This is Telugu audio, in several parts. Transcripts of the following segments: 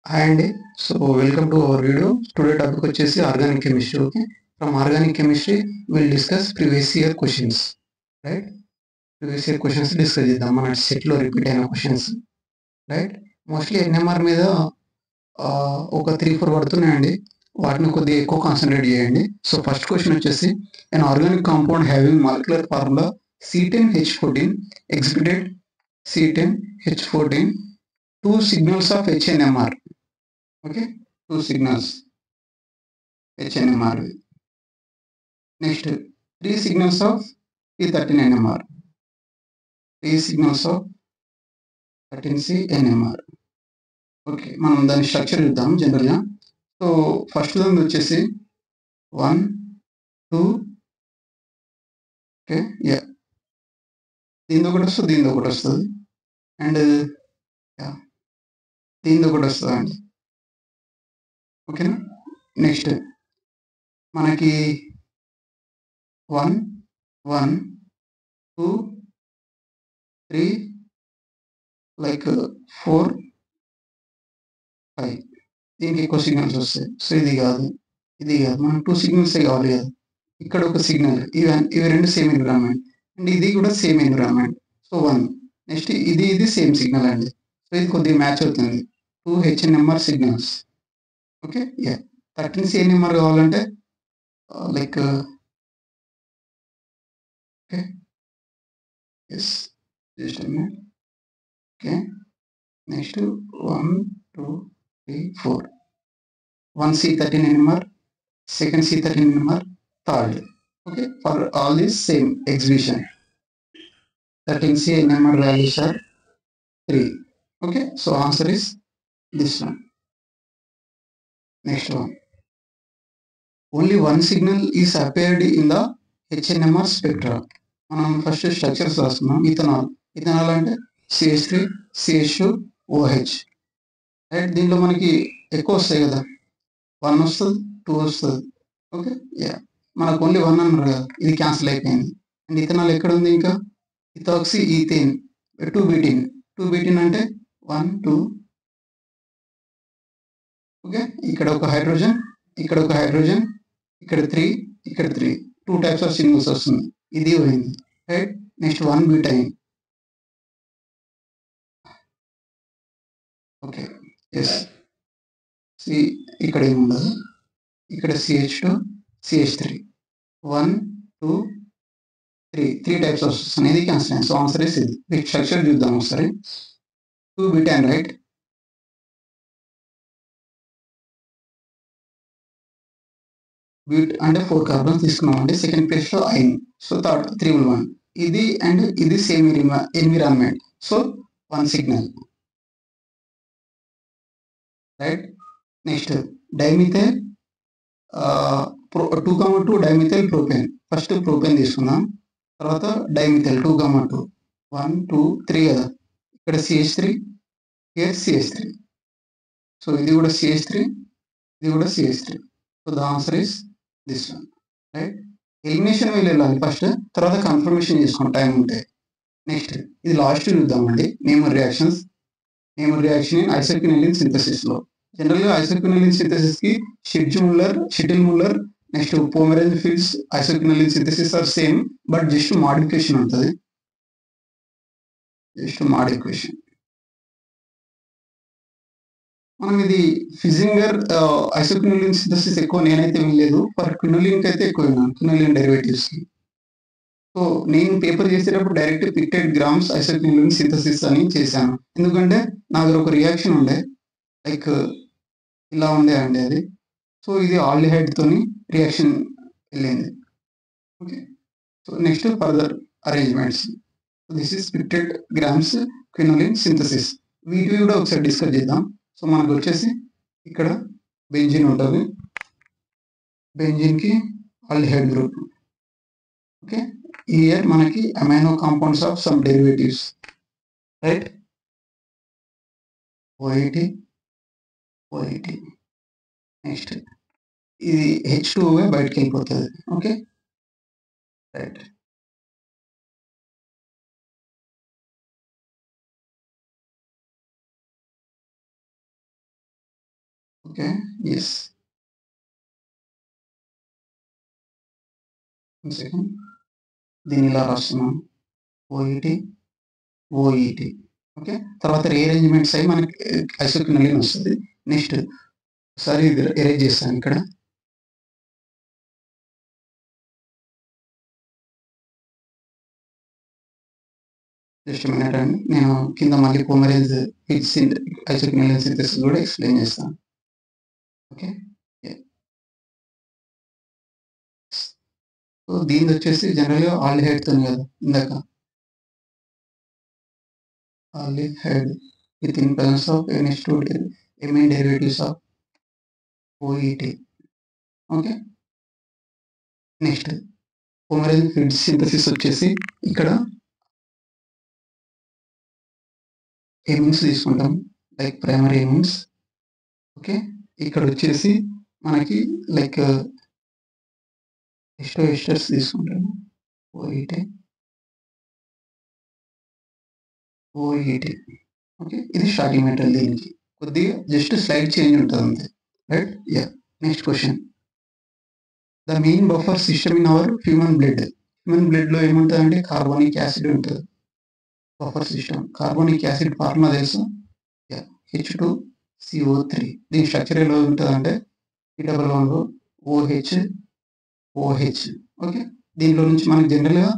హాయ్ అండి. So, welcome to our video. Today topic వచ్చేసి organic chemistry. Okay. From organic chemistry will discuss previous year questions. Right. Previous year questions discuss చేద్దాం. మన సెట్లో రిపీట్ అయిన క్వెషన్స్. రైట్. మోస్ట్లీ ఎన్ఎంఆర్ మీద ఒక 3-4 పడుతున్నాయండి. వాటిని కొద్దిగా ఎక్కువ కాన్సన్ట్రేట్ చేయండి. సో ఫస్ట్ క్వశ్చన్ వచ్చేసి an organic compound having molecular formula C10H14 exhibited C10H14 two signals of HNMR. Okay, two signals HNMR. Next, three signals of P13NMR. Three signals of 13C-NMR. Okay, మనం దాని స్ట్రక్చర్ చూద్దాం జనరల్గా. సో ఫస్ట్ దాని వచ్చేసి 1 2. ఓకే, యా, దీనితో ఒకటి వస్తుంది, దీనితో ఒకటి వస్తుంది, అండ్ దీనితో ఒకటి వస్తుంది అండి. ఓకేనా. నెక్స్ట్ మనకి 1 1 2 3 లైక్ 4 5. దీనికి ఎక్కువ సిగ్నల్స్ వస్తాయి. సో ఇది కాదు, ఇది కాదు, మనకు 2 సిగ్నల్సే కావాలి కదా. ఇక్కడ ఒక సిగ్నల్, ఇవి రెండు సేమ్ ఎన్విరాన్మెంట్, అండ్ ఇది కూడా సేమ్ ఎన్విరాన్మెంట్. సో 1. నెక్స్ట్ ఇది సేమ్ సిగ్నల్ అండి. సో ఇది కొద్దిగా మ్యాచ్ అవుతుంది. 2 HNMR సిగ్నల్స్. Okay, yeah. 13 CNMR కావాలంటే like okay, yes, just okay. Next 1 2 3 4. 1 C13NMR, second C13NMR, third. Okay, for all these same exhibition. 13 CNMR values are 3. Okay, so answer is this one. Next one. Only one signal is appeared in the HNMR spectra. మనం ఫస్ట్ స్ట్రక్చర్స్ రాస్తున్నాం. ఇథనాల్. ఇథనాల్ అంటే CH3 CH2 OH. రైట్. దీంట్లో మనకి ఎక్కువ వస్తాయి కదా, 1 వస్తుంది, 2 వస్తుంది. ఓకే, యా, మనకు ఓన్లీ 1 అన్నారు కదా, ఇది క్యాన్సిల్ అయిపోయింది. అండ్ ఇథనాల్ ఎక్కడ ఉంది ఇంకా, ఇథాక్సీ ఈథేన్ 2 బీటీన్. 2 బీటీన్ అంటే 1 2. ఓకే, ఇక్కడ ఒక హైడ్రోజన్, ఇక్కడ ఒక హైడ్రోజన్, ఇక్కడ 3, ఇక్కడ 3. 2 టైప్స్ ఆఫ్ సిగ్నల్స్ వస్తుంది. ఇది పోయింది. Right. Next 1 betaine. Okay, yes. See ఇక్కడ ఏముండదు, ఇక్కడ CH2 CH3 1 2 3 టైప్స్ వస్తుంది. ఇది క్యాన్సిల్ అయింది. సో ఆన్సర్ ఇస్ ఇది. వీటి స్ట్రక్చర్ చూద్దాం ఒకసారి. 2 బీటాన్, రైట్. బ్యూట్ అంటే 4 కార్బన్స్ తీసుకున్నాం అండి. సెకండ్ ప్లేస్ లో ఐన్. సో థర్డ్ 3 ఇది అండ్ ఇది same environment. So 1 signal, right. Next dimethyl 2,2 dimethyl propane. First propane తీసుకుందాం, తర్వాత డైమిథైల్ 2,2 1 2 3 కదా. ఇక్కడ CH3, హియర్ CH3. సో ఇది కూడా CH3, ఇది కూడా CH3. So the answer is this one, right. Elimination వీళ్ళు వెళ్ళాలి ఫస్ట్, తర్వాత కన్ఫర్మేషన్ చేసుకోండి టైం ఉంటే. నెక్స్ట్ ఇది లాస్ట్ చూద్దామండి. Named reactions. Named reaction in isoquinoline synthesis లో. జనరల్గా ఐసోక్వినోలిన్ సింథసిస్ కి షిటిల్ ముల్లర్ నెక్స్ట్ పోమెరెంజ్ ఫీల్డ్స్ isoquinoline synthesis are same, but just modification ఉంటుంది. Just modification. మనం ఇది ఫిజింగర్ ఐసోక్వినోలిన్ సింథసిస్ ఎక్కువ నేనైతే వినలేదు. ఫర్ క్వినోలిన్ అయితే ఎక్కువ విన్నాను, క్వినోలిన్ డెరివేటివ్స్ కి. సో నేను పేపర్ చేసేటప్పుడు డైరెక్ట్ పిక్టెడ్ గ్రామ్స్ ఐసోక్వినోలిన్ సింథసిస్ అని చేశాను. ఎందుకంటే నా దగ్గర ఒక రియాక్షన్ ఉండే, లైక్ ఇలా ఉండే అండి అది. సో ఇది ఆల్డిహైడ్ తోని రియాక్షన్ వెళ్ళింది. Okay, so next further arrangements. This is Pictet Gams quinoline synthesis. వీటివి కూడా ఒకసారి డిస్కస్ చేద్దాం. సో మనకు వచ్చేసి ఇక్కడ బెంజిన్ ఉంటుంది, బెంజిన్కి ఆల్డిహైడ్ గ్రూప్. ఓకే, హియర్ మనకి amino compounds of some derivatives, right. OIT OIT. Next ఇది H2O బయటకు వెళ్ళిపోతుంది. Okay, right. Okay. Yes. 1 second. దీన్ని ఇలా రాస్తున్నాను. ఓఈటీ, ఓఈటీ. ఓకే. తర్వాత రీఅరేంజ్‌మెంట్స్ అయ్యి మనకి ఐసోక్వినోలిన్ వస్తది. నెక్స్ట్ ఒకసారి ఇది ఎరేజ్ చేస్తాను ఇక్కడ. జస్ట్ మినిట్ అండి. నేను కింద మళ్ళీ పోమరేజ్ విత్ ఐసోక్వినోలిన్ సింథసిస్ కూడా ఎక్స్‌ప్లెయిన్ చేస్తాను. ఓకే. సో దీనిదొచ్చేసి జనరల్‌గా ఆల్డిహైడ్‌తోని కదా! ఇందాక. Aldehyde with in presence of NH2 amine derivatives of OET. Okay. Next Pomeranz ఫీడ్ సింథసిస్ వచ్చేసి ఇక్కడ ఎమిన్స్ తీసుకుంటాం. Like primary amines. ఓకే. ఇక్కడ వచ్చేసి మనకి లైక్ ఎస్టర్స్ తీసుకుంటాము. ఓఈటీ. ఓకే. ఇది స్టార్టింగ్ మెటీరియల్ దీనికి. కొద్దిగా జస్ట్ స్లైడ్ చేంజ్ ఉంటుంది అంతే. Right? Yeah! Next question. The main buffer system in our human blood. Human బ్లడ్‌లో ఏముంటదంటే కార్బోనిక్ యాసిడ్ ఉంటది. Buffer system. Carbonic acid formula తెలుసా? యాహ్! H2CO3. దీని స్ట్రక్చర్ ఎలా ఉంటదంటే C11 OH. ఓకే. దీనిలో నుంచి మనకి జనరల్‌గా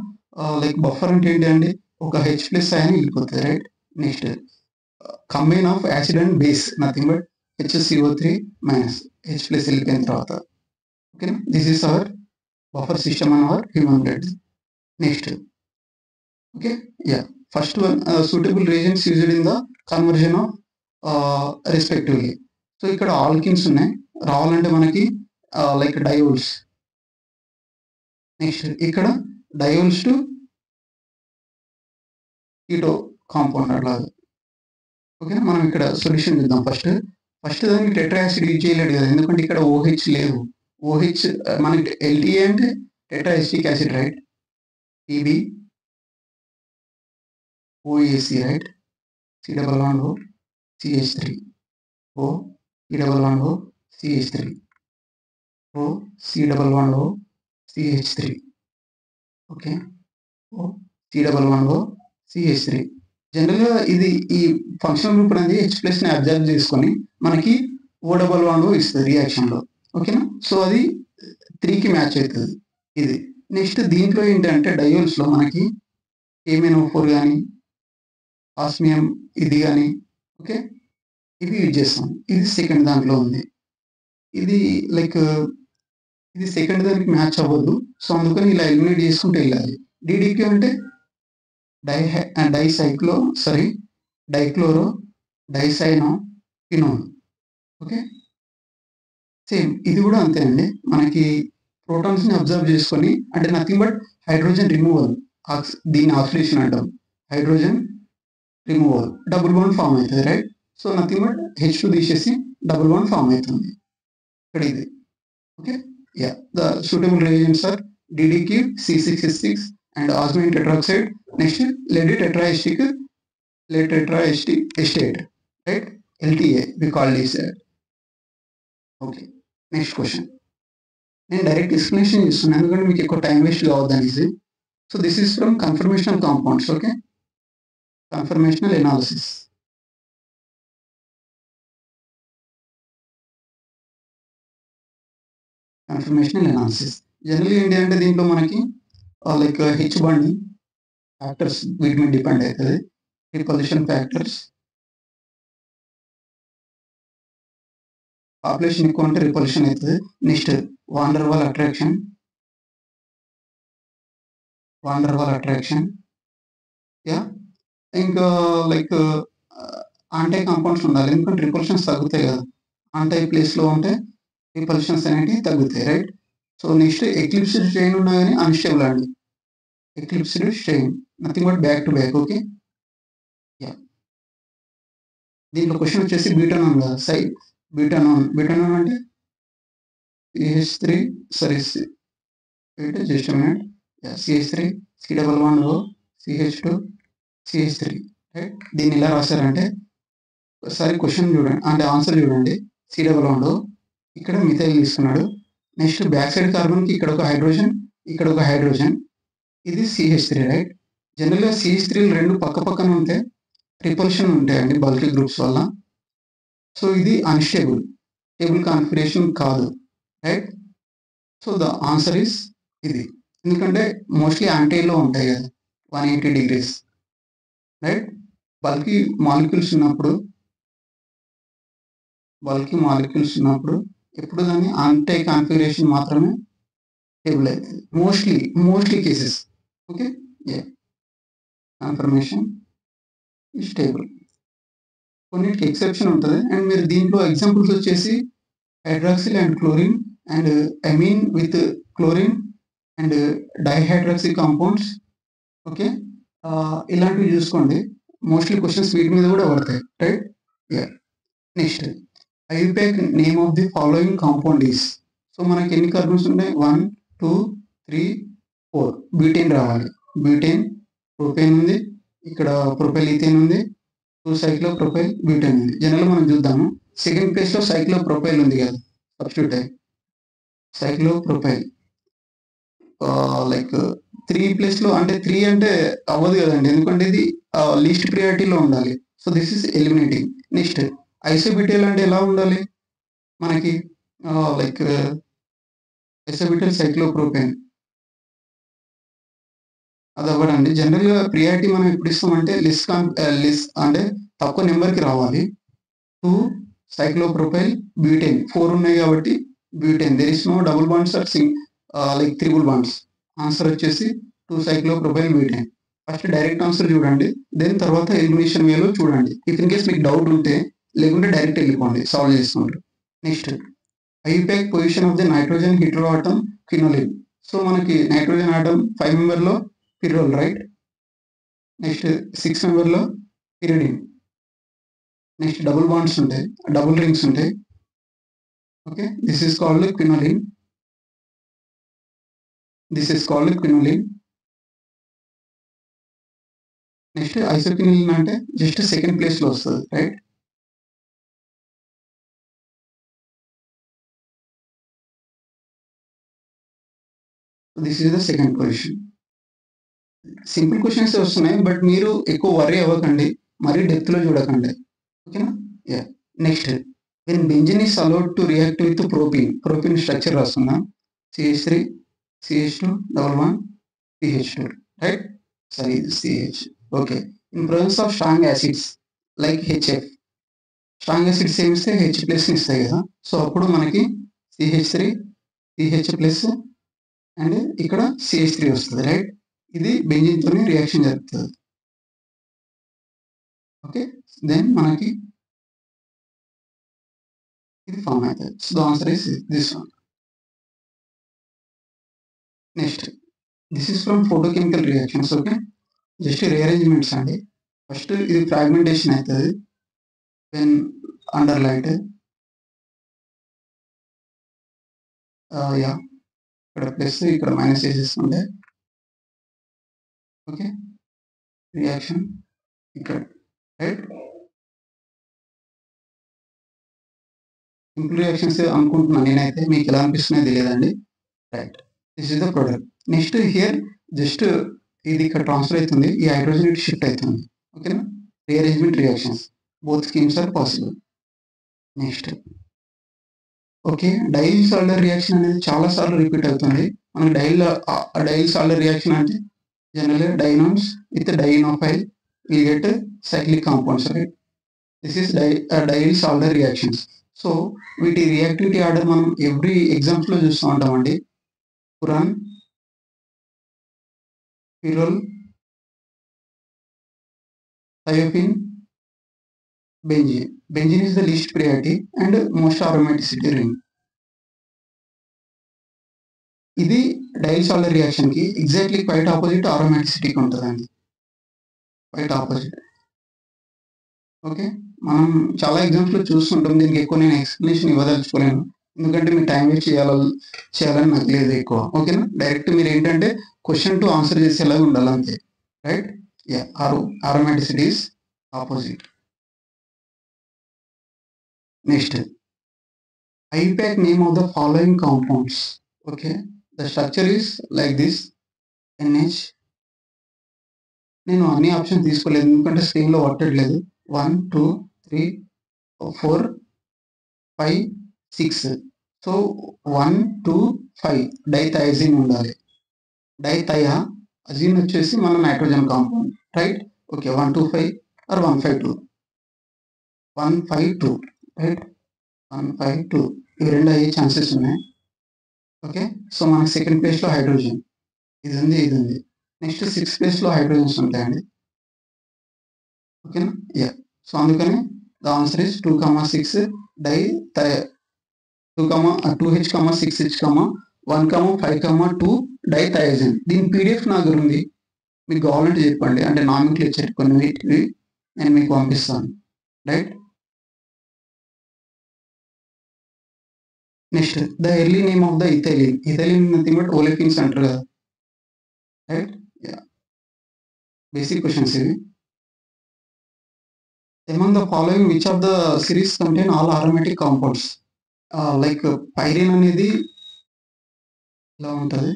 లైక్ బఫర్ అంటే ఏంటండి? ఒక H+ అయాన్ వెళ్ళిపోతది. Right? Next combine of acid and base nothing but HCO3 minus H+ వెళ్ళిపోయిన తర్వాత. ఓకేనా? This is our buffer system on our human blood. Next. Okay. Yeah! First one suitable reagents used in the conversion of respectively. So ఇక్కడ ఆల్కిన్స్ ఉన్నాయి. రావాలంటే మనకి లైక్ డయోల్స్. నెక్స్ట్ ఇక్కడ డయోల్స్ టు కీటో కాంపౌండ్ అట్లాగా. ఓకేనా? మనం ఇక్కడ సొల్యూషన్ చూద్దాం ఫస్ట్ దానికి టెట్రా యాసిడ్ యూజ్ చేయలేడు కదా! ఎందుకంటే ఇక్కడ OH లేవు. OH మనకి LTA అంటే tetra acetic acid right? PB OAC right? C11O CH3 O C11O CH3 O C11O CH3 okay. O C11O CH3. జనరల్‌గా ఇది ఈ ఫంక్షనల్ గ్రూప్ అనేది H+ని అబ్జర్వ్ చేసుకొని మనకి O11O ఇస్తది రియాక్షన్‌లో. ఓకేనా? సో అది 3కి మ్యాచ్ అవుతది ఇది. నెక్స్ట్ దీంట్లో ఏంటంటే డయోల్స్‌లో మనకి KMnO4 గాని, ఆస్మియం ఇది గాని ఓకే. ఇవి యూజ్ చేస్తాం. ఇది సెకండ్ దాంట్లో ఉంది. ఇది లైక్ ఇది సెకండ్ దానికి మ్యాచ్ అవ్వదు. సో అందుకని ఇలా ఎలిమినేట్ చేసుకుంటూ వెళ్ళాలి. DDQ అంటే dichloro dicyano phenol. Okay. Same ఇది కూడా అంతే అండి. మనకి ప్రోటాన్స్‌ని అబ్జర్వ్ చేసుకొని అంటే నథింగ్ బట్ హైడ్రోజన్ రిమూవల్. దీన్ని ఆక్సిడేషన్ అంటాం. Hydrogen removal. Double bond form అవుతది right? So nothing but H2 తీసేసి డబుల్ బాండ్ ఫార్మ్ అవుతుంది. ఇక్కడ ఇది. Okay. Yeah! The suitable reagents are DDQ, C6H6 and osmium tetroxide. Next lead tetraestate right? LTA we call this. Okay. Next question. నేను డైరెక్ట్ ఎక్స్‌ప్లనేషన్ చేస్తున్నాను. ఎందుకంటే మీకు ఎక్కువ టైం వేస్ట్ కావద్దనేసి. So this is from conformational compounds. Okay. Conformational analysis. జనరల్‌గా ఏంటి అంటే దీంట్లో మనకి లైక్ H బాండ్ ఫ్యాక్టర్స్ వీటి మీద డిపెండ్ అవుతది. Repulsion factors. పాపులేషన్ ఎక్కువ ఉంటే రిపల్షన్ అవుతది. Next van der Waal attraction. Yeah! ఇంకా లైక్ యాంటీ కాంపౌండ్స్ ఉండాలి. ఎందుకంటే రిపల్షన్స్ తగ్గుతాయి కదా! యాంటీ ప్లేస్‌లో ఉంటే రిపల్షన్స్ అనేటివి తగ్గుతాయి right? So next eclipsed strain ఉన్నా గాని అన్‌స్టేబుల్ అండి. Eclipsed strain nothing but back to back. Okay. Yeah! దీంట్లో క్వెషన్ వచ్చేసి బ్యూటానాన్ కదా! బ్యూటానాన్ అంటే CH3 wait just a minute. Yeah! CH3 C11O CH2 CH3 right? దీన్ని ఎలా రాశారంటే ఒకసారి క్వెషన్ చూడండి అంటే ఆన్సర్ చూడండి. సి డబల్ బాండ్, ఇక్కడ మిథైల్ తీసుకున్నాడు. నెక్స్ట్ బ్యాక్ సైడ్ కార్బన్కి ఇక్కడ ఒక హైడ్రోజన్, ఇక్కడ ఒక హైడ్రోజన్, ఇది CH3 రైట్. జనరల్గా CH3 రెండు పక్క పక్కన ఉంటే రిపల్షన్ ఉంటాయండి బల్కీ గ్రూప్స్ వల్ల. సో ఇది అన్స్టేబుల్, స్టేబుల్ కాన్ఫిగరేషన్ కాదు right. So the answer is ఇది, ఎందుకంటే మోస్ట్లీ యాంటీలో ఉంటాయి కదా 180 degrees రైట్. బల్కీ మాలిక్యూల్స్ ఉన్నప్పుడు ఎప్పుడు దాన్ని యాంటీ కాన్ఫిగరేషన్ మాత్రమే స్టేబుల్ అవుతుంది mostly cases. Okay, conformation stable, కొన్నిటికి ఎక్సెప్షన్ ఉంటుంది. అండ్ మీరు దీంట్లో ఎగ్జాంపుల్స్ వచ్చేసి hydroxyl and chlorine and amine with chlorine and dihydroxy compounds. Okay, ఇలాంటివి చూసుకోండి. మోస్ట్లీ క్వశ్చన్స్ వీటి మీద కూడా పడతాయి right. Next IUPAC name of the following compound is. So మనకి ఎన్ని కార్బన్స్ ఉన్నాయి? 1 2 3 4. బ్యూటేన్ రావాలి. బ్యూటేన్, ప్రొపేన్ ఉంది, ఇక్కడ ప్రొపైల్ ఈథేన్ ఉంది, 2 సైక్లోప్రొపైల్ బ్యూటేన్ ఉంది. జనరల్ మనం చూద్దాము. సెకండ్ ప్లేస్ లో సైక్లోప్రొపైల్ ఉంది కదా, సబ్స్టిట్యూట్ అయ్యి సైక్లోప్రొపైల్. లైక్ 3 ప్లేస్ లో అంటే 3 అంటే అవ్వదు కదండి, ఎందుకంటే ఇది లీస్ట్ ప్రియారిటీలో ఉండాలి. So this is eliminating. Next isobutyl అంటే ఎలా ఉండాలి మనకి? లైక్ ఐసోబ్యూటైల్ సైక్లోప్రోపేన్ అది అవ్వడండి. జనరల్గా ప్రియారిటీ మనం ఎప్పుడు ఇస్తామంటే లిస్ట్ అంటే తక్కువ నెంబర్కి రావాలి. 2 సైక్లోప్రోపైల్ బ్యూటేన్, 4 ఉన్నాయి కాబట్టి butane. There is no double bonds or like triple bonds. Answer వచ్చేసి 2 cyclopropyl butane. First direct answer చూడండి, దెన్ తర్వాత ఎలిమినేషన్ వేలో చూడండి. ఇఫ్ ఇన్ కేస్ మీకు డౌట్ ఉంటే, లేకుంటే డైరెక్ట్ వెళ్ళిపోండి, సాల్వ్ చేసుకుంటారు. Next IUPAC position of the nitrogen hetero atom quinoline. So మనకి నైట్రోజన్ ఆటమ్ 5 మెంబర్లో పిరోల్ రైట్. నెక్స్ట్ 6 మెంబర్లో పిరిడిన్. నెక్స్ట్ డబుల్ బాండ్స్ ఉంటాయి, డబుల్ రింగ్స్ ఉంటాయి. Okay, this is called quinoline. Next isoquinoline అంటే జస్ట్ సెకండ్ ప్లేస్ లో వస్తుంది right. This is the second position. Simple questions వస్తున్నాయి, బట్ మీరు ఎక్కువ వరీ అవ్వకండి, మరీ డెప్త్ లో చూడకండి. ఓకేనా? Next when benzene is allowed to react with propene structure రాస్తున్నా. CH3 CH2 11 CH2 right. Sorry CH. Okay, in presence of strong acids like HF, strong acids ఏమిస్తే H ప్లస్ ఇస్తాయి కదా. సో అప్పుడు మనకి CH3 CH ప్లస్ అండ్ ఇక్కడ CH3 వస్తుంది రైట్. ఇది బెంజిన్ తోని రియాక్షన్ జరుగుతుంది. ఓకే, దెన్ మనకి ఇది ఫామ్ అవుతుంది. So the answer is this one. Next this is from photochemical reactions. Okay, just rearrangements అండి. ఫస్ట్ ఇది ఫ్రాగ్మెంటేషన్ అవుతుంది వెన్ అండర్ లైట్. ఇక్కడ ప్లస్ ఇక్కడ మైనస్ చేసేస్తుంటే ఓకే, రియాక్షన్ ఇక్కడ రైట్. సింపుల్ రియాక్షన్స్ అనుకుంటున్నాను నేనైతే, మీకు ఎలా అనిపిస్తున్నాయో తెలియదండి right. This is the product. Next here just ఇది ఇక్కడ ట్రాన్స్ఫర్ అవుతుంది, ఈ హైడ్రోజన్ ఇటు షిఫ్ట్ అవుతుంది. ఓకేనా? Rearrangement reactions both schemes are possible. Next okay, Diels solder reaction అనేది చాలా సార్లు రిపీట్ అవుతుంది. మనకి డైల్ సాల్డర్ రియాక్షన్ అంటే జనరల్గా dienes with dienophile will get cyclic compounds right. This is Diels Alder reactions. So వీటి రియాక్టివిటీ ఆర్డర్ మనం ఎవ్రీ ఎగ్జామ్స్ లో చూస్తూ ఉంటామండి. Furan, pyrrole, thiophene, benzene. Benzene is the least priority and most aromaticity ring. ఇది డైల్ సాల్డర్ రియాక్షన్ కి ఎగ్జాక్ట్లీ క్వైట్ ఆపోజిట్ అరోమాటిసిటీకి ఉంటుందండి, క్వైట్ ఆపోజిట్. ఓకే, మనం చాలా ఎగ్జామ్స్ లో చూస్తుంటాం. దీనికి ఎక్కువ నేను ఎక్స్ప్లెనేషన్ ఇవ్వదలుచుకోలేను, ఎందుకంటే మీ టైం వేస్ట్ చేయాలని నాకు లేదు ఎక్కువ. ఓకేనా? డైరెక్ట్ మీరు ఏంటంటే క్వశ్చన్ టు ఆన్సర్ చేసేలాగా ఉండాలి అంతే right. Aromaticity is opposite. Next IUPAC name of the following compounds. Okay, the structure is like this. NH. నేను అన్ని ఆప్షన్ తీసుకోలేదు ఎందుకంటే స్క్రీన్లో పట్టట్లేదు. 1 2 3 4 5 6. సో 1 2 5 డైథైజిన్ ఉండాలి. డైథైయా అజిన్ వచ్చేసి మన nitrogen compound, right? Okay, 125 or 152. 152, right? 152 ఇవి రెండు అయ్యే ఛాన్సెస్ ఉన్నాయి. ఓకే, సో మనకి సెకండ్ ప్లేస్లో హైడ్రోజన్ ఇది ఉంది, ఇది ఉంది. నెక్స్ట్ 6th ప్లేస్లో హైడ్రోజన్స్ ఉంటాయండి. ఓకేనా? యా, సో అందుకని the answer is 2,6 2H, 6H, 1,5,2 డైథైజిన్. దీని పీడిఎఫ్ నా దగ్గర ఉంది, మీకు కావాలంటే చెప్పండి, అంటే నామిక్లేచర్ కొన్ని వీటివి నేను మీకు పంపిస్తాను, right? Next the early name of the ethylene. Ethylene nothing but olefins అంటారు కదా, రైట్? బేసిక్ క్వశ్చన్స్ ఇవి. Among the following, which of the series contain all aromatic compounds? Like pyrene అనేది ఇలా ఉంటుంది.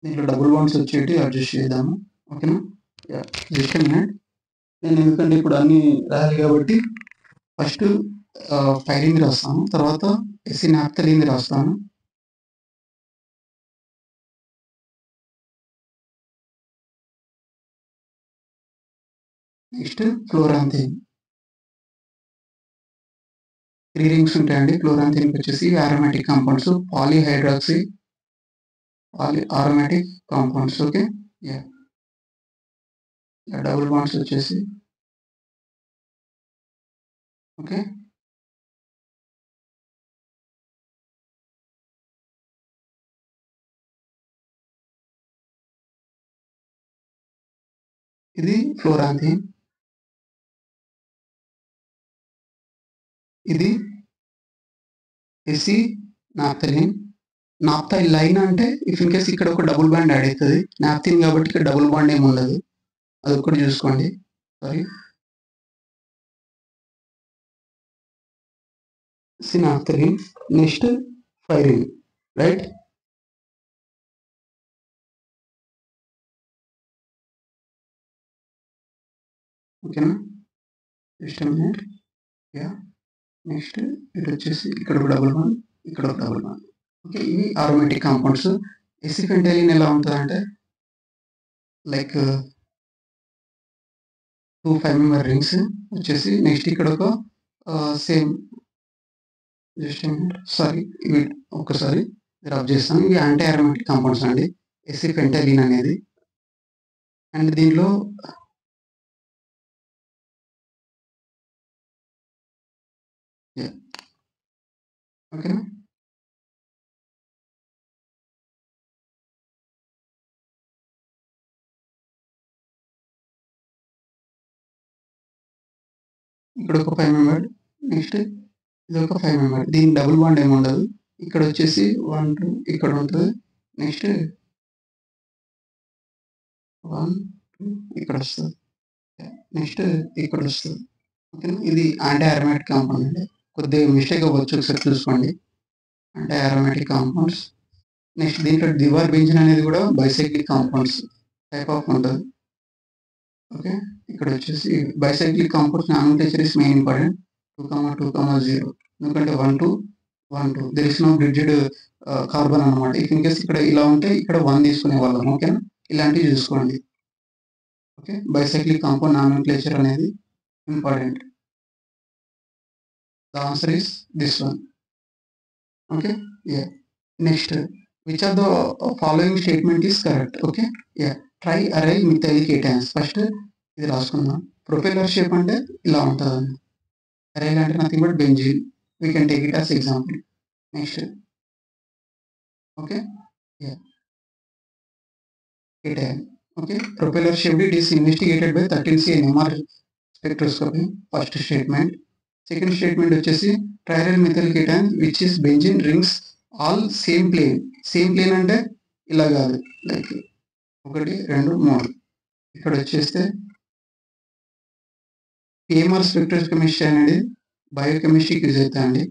దీంట్లో డబుల్ బాండ్స్ వచ్చేటి అడ్జస్ట్ చేద్దాము, ఓకేనా? Just minute. నేను ఎందుకంటే ఇప్పుడు అన్ని రాయాలి కాబట్టి ఫస్ట్ పైరిన్ రాస్తాను, తర్వాత ఎసినాప్థలిన్ రాస్తాను. నెక్స్ట్ ఫ్లోరాంథిన్. 3 రింగ్స్ ఉంటాయండి ఫ్లోరాంథిన్కి వచ్చేసి. Aromatic compounds, polyhydroxy aromatic compounds. Okay, double bonds వచ్చేసి. ఓకే, ఇది ఫ్లోరాంథిన్, ఇది ఎసినాప్థలిన్. నాప్థైల్ లైన్ అంటే ఇఫ్ ఇన్ కేస్ ఇక్కడ ఒక డబుల్ బాండ్ యాడ్ అవుతుంది, నాప్థిన్ కాబట్టి ఇక్కడ డబుల్ బాండ్ ఏమి ఉండదు, అది ఒక్కటి చూసుకోండి. Sorry, acenaphthalene. Next pyrene, right? ఓకేనా? Just minute. యా, నెక్స్ట్ ఇటు వచ్చేసి ఇక్కడ ఒక డబుల్ బాండ్, ఇక్కడ ఒక డబుల్ బాండ్. ఓకే, ఇవి అరోమాటిక్ కాంపౌండ్స్. ఎసిఫెంటైలిన్ ఎలా ఉంటుందంటే లైక్ 2 5-member రింగ్స్ వచ్చేసి. నెక్స్ట్ ఇక్కడ ఒక సేమ్, జస్ట్ సారీ, ఇవి ఒక్కసారి రబ్ చేస్తాను. ఇవి యాంటీ అరోమాటిక్ కాంపౌండ్స్ అండి, ఎసిఫెంటైలిన్ అనేది. అండ్ దీనిలో ఓకేనా? ఇక్కడ ఒక 5-member, నెక్స్ట్ ఇది ఒక 5-member. దీని డబుల్ బాండ్ ఏమి ఉండదు. ఇక్కడ వచ్చేసి 1 2 ఇక్కడ ఉంటుంది. నెక్స్ట్ 1 2 ఇక్కడ వస్తుంది. నెక్స్ట్ ఇక్కడ వస్తుంది. ఓకేనా? ఇది యాంటీ అరోమాటిక్ కాంపౌండ్ అండి. కొద్దిగా మిస్టేక్ అవ్వచ్చు, ఒకసారి చూసుకోండి. Anti aromatic compounds. నెక్స్ట్ దీంట్లో దివార్ బెంజిన్ అనేది కూడా బైసైక్లిక్ కాంపౌండ్స్ టైప్ ఆఫ్ ఉంటుంది. ఓకే, ఇక్కడ వచ్చేసి bicyclic compounds nomenclature is main important. 2,2,0 ఎందుకంటే 1 2 1 2 there is no bridged carbon అనమాట. ఇఫ్ ఇన్ కేస్ ఇక్కడ ఇలా ఉంటే ఇక్కడ 1 తీసుకునే వాళ్ళం. ఓకేనా? ఇలాంటివి చూసుకోండి. ఓకే, బైసైక్లిక్ కాంపౌండ్ నామినిటేచర్ అనేది important. The answer is this one. Okay, yeah. Next, which of the following statement is correct? Okay, yeah. Tri aryl methyl ketenes. First ఇది రాసుకుందాం. ప్రొపెల్లర్ షేప్ అంటే ఇలా ఉంటుంది. అరైల్ అంటే nothing but benzene. We can take it as example. Next, okay, yeah, ketene. Okay, propeller shape it is investigated by 13C NMR spectroscopy. First statement. Second statement వచ్చేసి triaryl methyl ketene which is benzene rings all same plane. Same plane అంటే ఇలా కాదు, లైక్ 1 2 3. ఇక్కడ వచ్చేస్తే PMR స్పెక్ట్రోకెమిస్ట్రీ అనేది బయోకెమిస్ట్రీకి యూజ్ అవుతాయండి.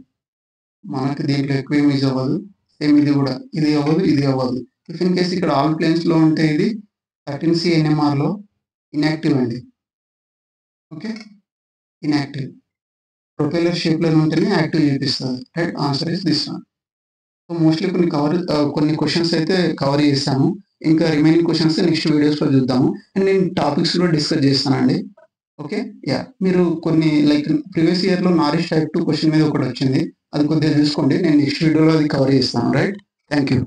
మనకు దీంట్లో ఎక్కువ ఏమి యూజ్ అవ్వదు. సేమ్ ఇది కూడా ఇది అవ్వదు, ఇది అవ్వదు. ఇఫ్ ఇన్ కేస్ ఇక్కడ ఆల్ ప్లేన్స్లో ఉంటే ఇది 13C NMRలో ఇన్యాక్టివ్ అండి. Okay, inactive. ప్రొపెల్లర్ షేప్లో ఉంటేనే యాక్టివ్ చూపిస్తుంది. Right answer is this one. So mostly కొన్ని క్వశ్చన్స్ అయితే కవర్ చేస్తాము. ఇంకా రిమైనింగ్ క్వశ్చన్స్ నెక్స్ట్ వీడియోస్లో చూద్దాము. అండ్ నేను టాపిక్స్ కూడా డిస్కస్ చేస్తానండి. ఓకే, యా, మీరు కొన్ని లైక్ ప్రీవియస్ ఇయర్లో నారిష్ టైప్ 2 క్వశ్చన్ మీద ఒకటి వచ్చింది, అది కొద్దిగా చూసుకోండి. నేను నెక్స్ట్ వీడియోలో అది కవర్ చేస్తాను. Right, thank you.